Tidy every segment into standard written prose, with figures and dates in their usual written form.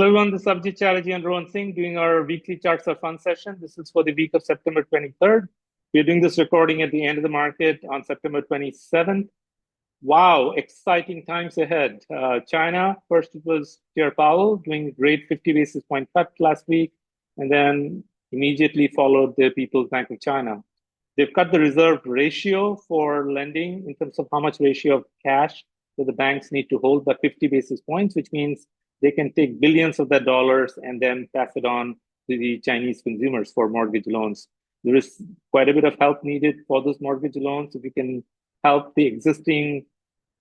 Hello everyone, this is Abhijit Chatterjee and Rohan Singh doing our weekly charts of fun session. This is for the week of September 23rd. We're doing this recording at the end of the market on September 27th. Wow, exciting times ahead. China, first it was Chair Powell doing a great 50 basis point cut last week, and then immediately followed the People's Bank of China. They've cut the reserve ratio for lending in terms of how much ratio of cash that the banks need to hold by 50 basis points, which means they can take billions of that dollars and then pass it on to the Chinese consumers for mortgage loans. There is quite a bit of help needed for those mortgage loans. If we can help the existing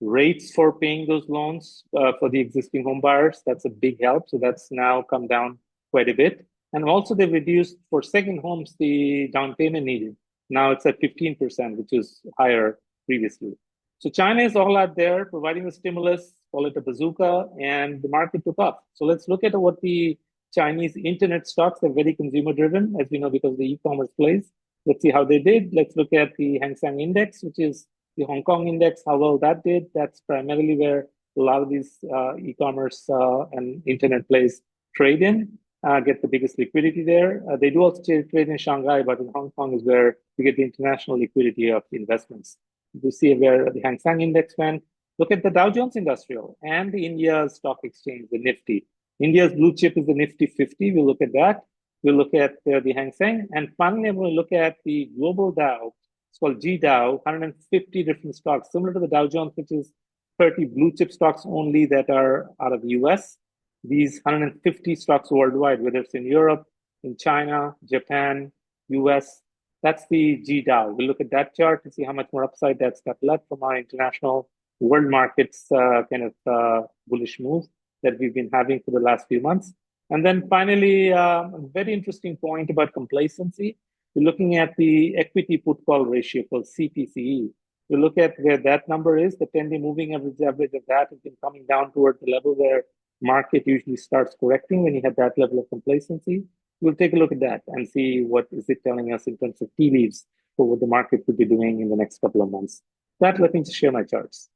rates for paying those loans for the existing home buyers, that's a big help. So that's now come down quite a bit. And also they've reduced for second homes the down payment needed. Now it's at 15%, which is higher previously. So China is all out there providing the stimulus, call it a bazooka, and the market took off. So let's look at what the Chinese internet stocks are very consumer driven, as we know, because the e-commerce plays. Let's see how they did. Let's look at the Hang Seng Index, which is the Hong Kong index, how well that did. That's primarily where a lot of these e-commerce and internet plays trade in, get the biggest liquidity there. They do also trade in Shanghai, but in Hong Kong is where you get the international liquidity of investments. You see where the Hang Seng Index went. Look at the Dow Jones Industrial and the India Stock Exchange, the NIFTY. India's blue chip is the Nifty 50. We'll look at that. We'll look at the Hang Seng. And finally, we'll look at the global Dow. It's called GDOW, 150 different stocks, similar to the Dow Jones, which is 30 blue chip stocks only that are out of the US. These 150 stocks worldwide, whether it's in Europe, in China, Japan, US, that's the GDOW. We'll look at that chart to see how much more upside that's got left from our international world markets bullish move that we've been having for the last few months. And then finally, a very interesting point about complacency. We're looking at the equity put call ratio called CPCE. We look at where that number is, the 10-day moving average of that has been coming down towards the level where market usually starts correcting when you have that level of complacency. We'll take a look at that and see what is it telling us in terms of tea leaves for what the market could be doing in the next couple of months. That, let me just share my charts.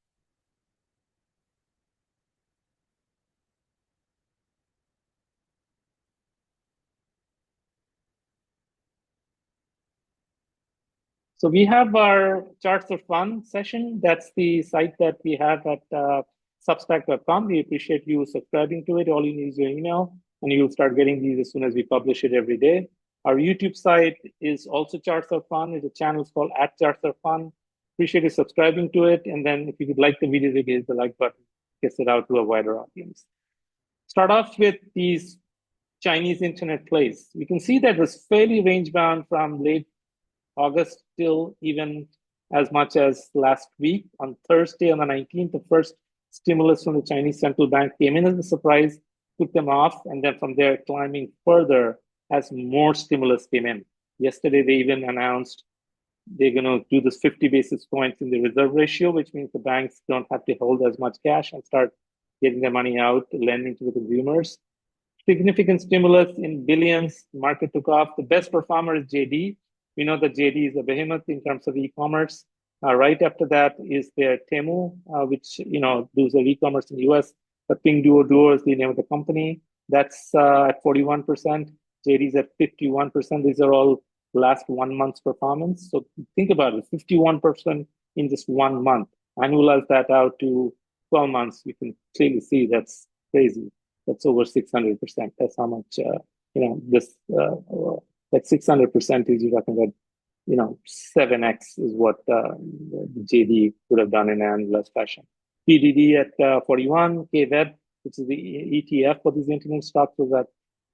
So we have our charts of fun session. That's the site that we have at substack.com. We appreciate you subscribing to it. All you need is your email, and you'll start getting these as soon as we publish it every day. Our YouTube site is also Charts of Fun. It's a channel called @ChartsOfFun. Appreciate you subscribing to it. And then if you would like the video, hit the like button, gets it out to a wider audience. Start off with these Chinese internet plays. We can see that it was fairly range bound from late August till even as much as last week. On Thursday, on the 19th, the first stimulus from the Chinese central bank came in as a surprise, took them off, and then from there climbing further as more stimulus came in. Yesterday, they even announced they're going to do this 50 basis points in the reserve ratio, which means the banks don't have to hold as much cash and start getting their money out, lending to the consumers. Significant stimulus in billions, market took off. The best performer is JD. We know that JD is a behemoth in terms of e-commerce. Right after that is their Temu, which does the e-commerce in the US. But Pinduoduo is the name of the company. That's at 41%. JD is at 51%. These are all last 1 month's performance. So think about it, 51% in just 1 month. Annualize that out to 12 months. You can clearly see that's crazy. That's over 600%. That's how much, that 600% is, you're talking about, 7x is what the JD would have done in an annualized fashion. PDD at 41, KWeb, which is the ETF for these internet stocks, was at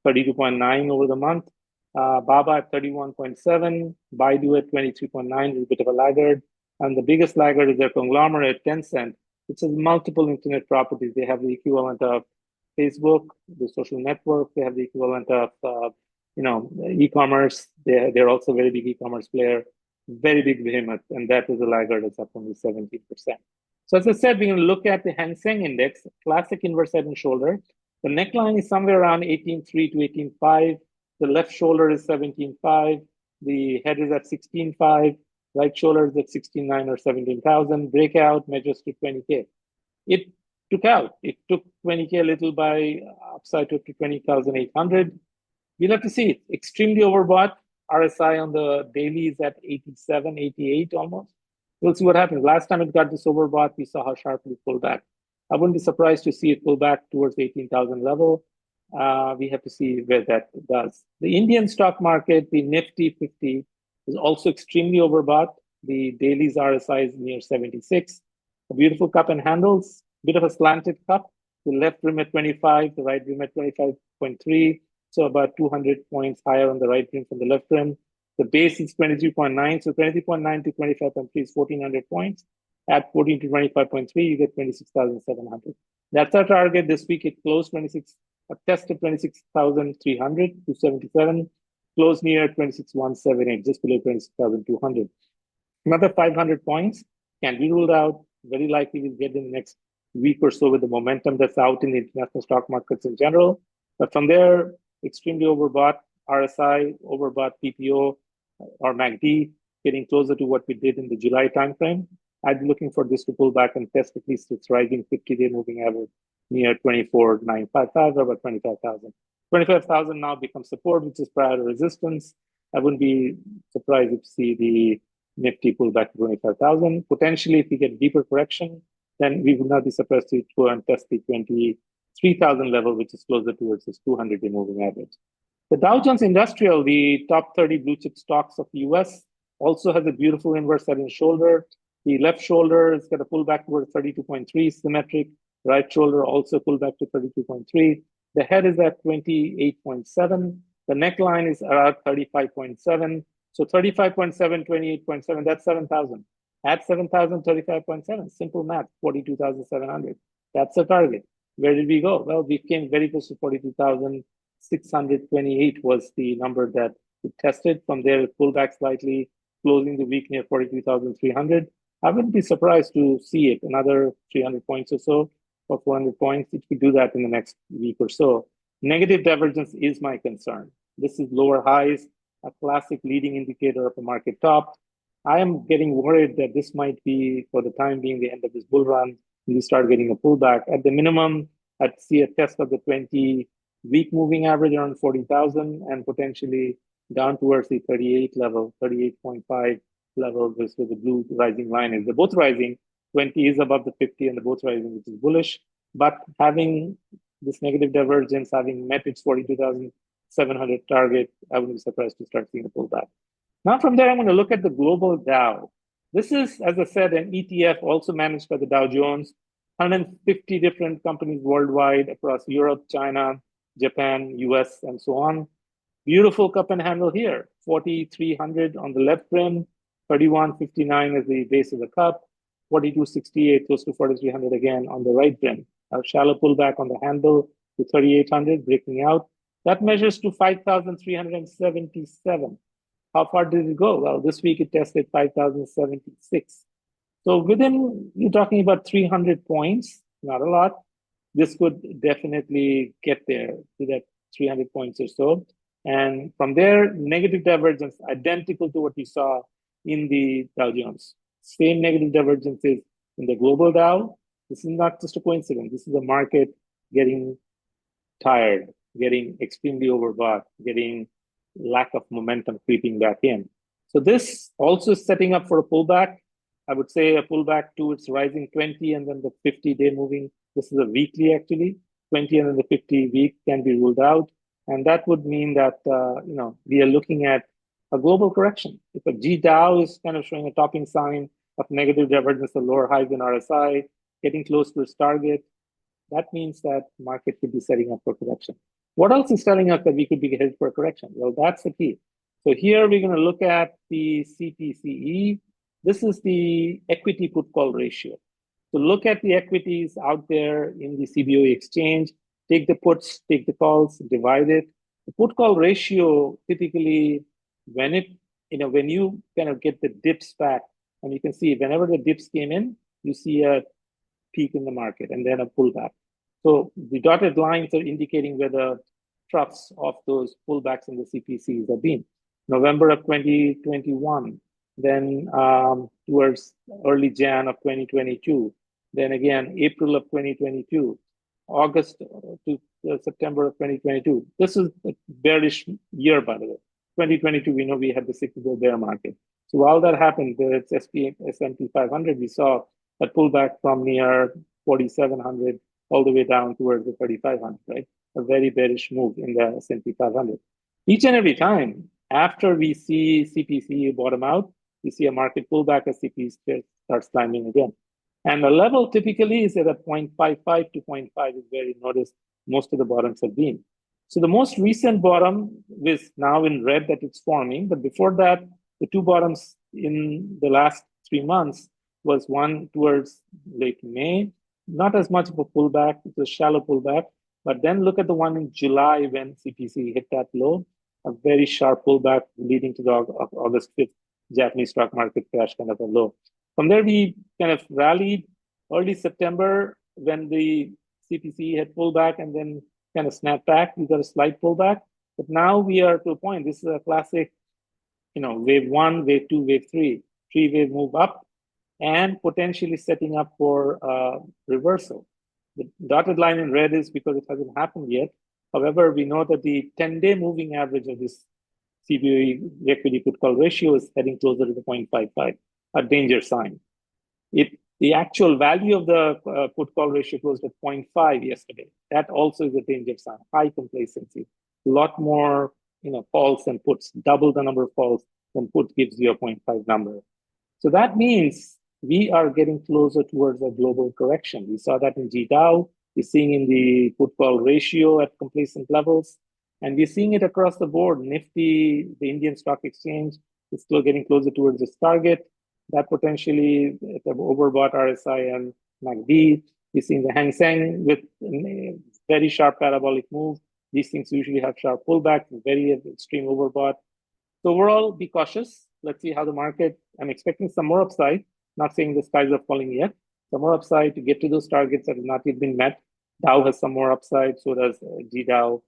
32.9 over the month. Baba at 31.7, Baidu at 23.9 is a bit of a laggard. And the biggest laggard is their conglomerate, Tencent, which has multiple internet properties. They have the equivalent of Facebook, the social network. They have the equivalent of e-commerce. They're also a very big e-commerce player, very big behemoth, and that is a laggard. It's up only 17%. So as I said, we're going to look at the Hang Seng Index, classic inverse head and shoulder. The neckline is somewhere around 18.3 to 18.5. The left shoulder is 17.5. The head is at 16.5. Right shoulder is at 16.9 or 17,000. Breakout measures to 20K. It took out. It took 20K a little by upside to 20,800. We'll have to see it. Extremely overbought. RSI on the daily is at 87, 88 almost. We'll see what happens. Last time it got this overbought, we saw how sharply it pulled back. I wouldn't be surprised to see it pull back towards the 18,000 level. We have to see where that does. The Indian stock market, the Nifty 50, is also extremely overbought. The daily's RSI is near 76. A beautiful cup and handles, bit of a slanted cup. The left rim at 25, the right rim at 25.3. So about 200 points higher on the right rim from the left rim. The base is 23.9. So 23.9 to 25.3 is 1,400 points. At 14 to 25.3, you get 26,700. That's our target. This week it closed a test of 26,300 to 77, closed near 26,178, just below 26,200. Another 500 points can be ruled out. Very likely we'll get in the next week or so with the momentum that's out in the international stock markets in general. But from there, extremely overbought, RSI, overbought PPO or MACD, getting closer to what we did in the July timeframe. I'd be looking for this to pull back and test at least its rising 50-day moving average near 24,955 or about 25,000. 25,000 now becomes support, which is prior to resistance. I wouldn't be surprised if see the Nifty pull back to 25,000. Potentially, if we get deeper correction, then we would not be surprised to go and test the 23,000 level, which is closer towards this 200-day moving average. The Dow Jones Industrial, the top 30 blue chip stocks of the US, also has a beautiful inverse head and shoulder. The left shoulder is got a pullback towards 32.3, symmetric. Right shoulder also pulled back to 32.3. The head is at 28.7. The neckline is around 35.7. So 35.7, 28.7, that's 7,000. At 7,000, 35.7, simple math, 42,700. That's the target. Where did we go? Well, we came very close to 42,628 was the number that it tested. From there, it pulled back slightly, closing the week near 42,300. I wouldn't be surprised to see it another 300 points or so, or 400 points, if we do that in the next week or so. Negative divergence is my concern. This is lower highs, a classic leading indicator of a market top. I am getting worried that this might be, for the time being, the end of this bull run, and we start getting a pullback. At the minimum, I'd see a test of the 20-week moving average around 40,000 and potentially down towards the 38 level, 38.5 level, where the blue rising line is. They're both rising. 20 is above the 50 and they're both rising, which is bullish. But having this negative divergence, having met its 42,700 target, I wouldn't be surprised to start seeing a pullback. Now from there, I'm going to look at the global Dow. This is, as I said, an ETF also managed by the Dow Jones, 150 different companies worldwide across Europe, China, Japan, US, and so on. Beautiful cup and handle here, 4,300 on the left rim, 3,159 as the base of the cup, 4,268 close to 4,300 again on the right rim. A shallow pullback on the handle to 3,800, breaking out. That measures to 5,377. How far did it go? Well, this week it tested 5,076. So within, you're talking about 300 points, not a lot. This could definitely get there to that 300 points or so. And from there, negative divergence, identical to what you saw in the Dow Jones. Same negative divergences in the global Dow. This is not just a coincidence. This is a market getting tired, getting extremely overbought, getting lack of momentum creeping back in. So this also is setting up for a pullback. I would say a pullback to its rising 20 and then the 50-day moving. This is a weekly actually. 20 and then the 50 week can be ruled out. And that would mean that we are looking at a global correction. If a GDOW is kind of showing a topping sign of negative divergence of lower highs in RSI, getting close to its target, that means that market could be setting up for correction. What else is telling us that we could be headed for a correction? Well, that's the key. So here we're going to look at the CPCE. This is the equity put call ratio. So look at the equities out there in the CBOE exchange, take the puts, take the calls, divide it. The put call ratio typically, when you kind of get the dips back, and you can see whenever the dips came in, you see a peak in the market and then a pullback. So the dotted lines are indicating where the troughs of those pullbacks in the CPCs have been. November of 2021, then towards early Jan of 2022, Then again, April of 2022, August to September of 2022. This is a bearish year, by the way. 2022, we know we had the cyclical bear market. So while that happened, the S&P 500, we saw a pullback from near 4,700 all the way down towards the 3,500, right? A very bearish move in the S&P 500. Each and every time after we see CPCE bottom out, we see a market pullback as CPCE starts climbing again. And the level typically is at a 0.55 to 0.5 is where you notice most of the bottoms have been. So the most recent bottom is now in red that it's forming, but before that, the two bottoms in the last 3 months was one towards late May, not as much of a pullback, it's a shallow pullback, but then look at the one in July when CPC hit that low, a very sharp pullback leading to the August 5th Japanese stock market crash, kind of a low. From there, we kind of rallied early September when the CPC had pulled back and then kind of snapped back. We got a slight pullback, but now we are to a point. This is a classic, wave 1, wave 2, wave 3, 3-wave move up and potentially setting up for reversal. The dotted line in red is because it hasn't happened yet. However, we know that the 10-day moving average of this CBOE equity put call ratio is heading closer to the 0.55, a danger sign. The actual value of the put call ratio closed at 0.5 yesterday. That also is a danger sign, high complacency. A lot more calls and puts, double the number of calls than put gives you a 0.5 number. So that means we are getting closer towards a global correction. We saw that in GDOW. We're seeing in the put call ratio at complacent levels. And we're seeing it across the board. NIFTY, the Indian Stock Exchange, is still getting closer towards its target. That potentially the overbought RSI and MACD. We're seeing the Hang Seng with a very sharp parabolic move. These things usually have sharp pullback, very extreme overbought. So overall, be cautious. Let's see how the market, I'm expecting some more upside. Not saying the skies are falling yet. Some more upside to get to those targets that have not yet been met. Dow has some more upside, so does GDOW,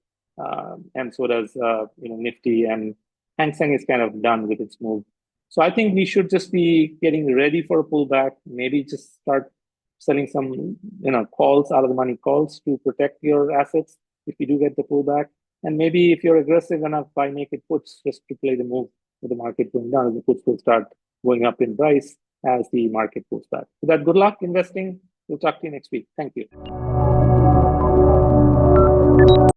and so does NIFTY, and Hang Seng is kind of done with its move. So I think we should just be getting ready for a pullback. Maybe just start selling some calls, out of the money calls to protect your assets if you do get the pullback. And maybe if you're aggressive enough, buy naked puts just to play the move with the market going down. The puts will start going up in price as the market pulls back. So that, good luck investing. We'll talk to you next week. Thank you.